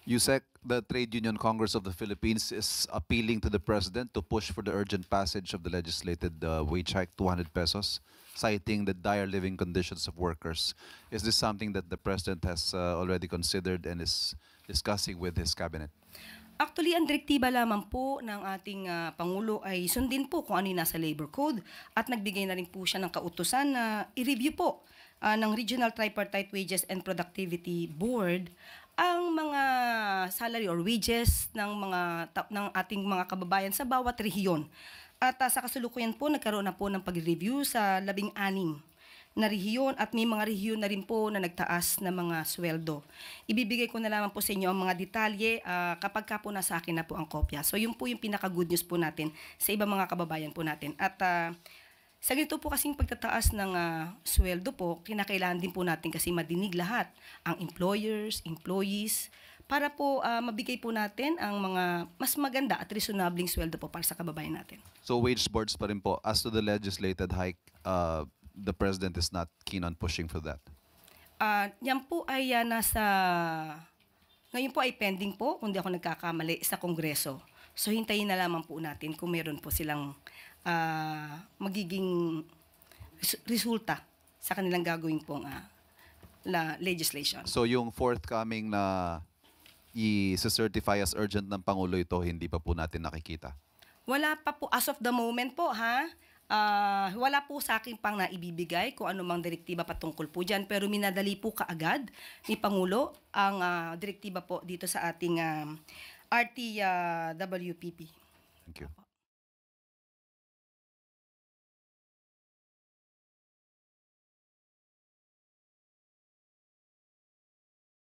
USEC, the Trade Union Congress of the Philippines is appealing to the President to push for the urgent passage of the legislated wage hike, 200 pesos, citing the dire living conditions of workers. Is this something that the President has already considered and is discussing with his cabinet? Actually, ang direktiba lamang po ng ating Pangulo ay sundin po kung ano yung nasa Labor Code at nagbigay na rin po siya ng kautusan na i-review po ng Regional Tripartite Wages and Productivity Board ang mga salary or wages ng ating mga kababayan sa bawat rehiyon. At sa kasalukuyan po, nagkaroon na po ng pag-review sa 16 na rehiyon at may mga rehiyon na rin po na nagtaas na mga sweldo. Ibibigay ko na lamang po sa inyo ang mga detalye kapag ka po nasa akin na po ang kopya. So yun po yung pinaka-good news po natin sa ibang mga kababayan po natin. At sa ganito po kasing pagtataas ng sweldo po, kinakailangan din po natin kasi madinig lahat ang employers, employees, para po mabigay po natin ang mga mas maganda at reasonabling sweldo po para sa kababayan natin. So wage boards pa rin po. As to the legislated hike, the President is not keen on pushing for that? Yan po ay ngayon po ay pending po, kung di ako nagkakamali, sa Kongreso. So hintayin na lamang po natin kung meron po silang magiging resulta sa kanilang gagawin pong legislation. So yung forthcoming na i-certify as urgent ng Pangulo ito, hindi pa po natin nakikita? Wala pa po, as of the moment po ha. Wala po sa akin pang naibibigay kung anumang direktiba patungkol po dyan, pero minadali po kaagad ni Pangulo ang direktiba po dito sa ating RTWPP. Thank you.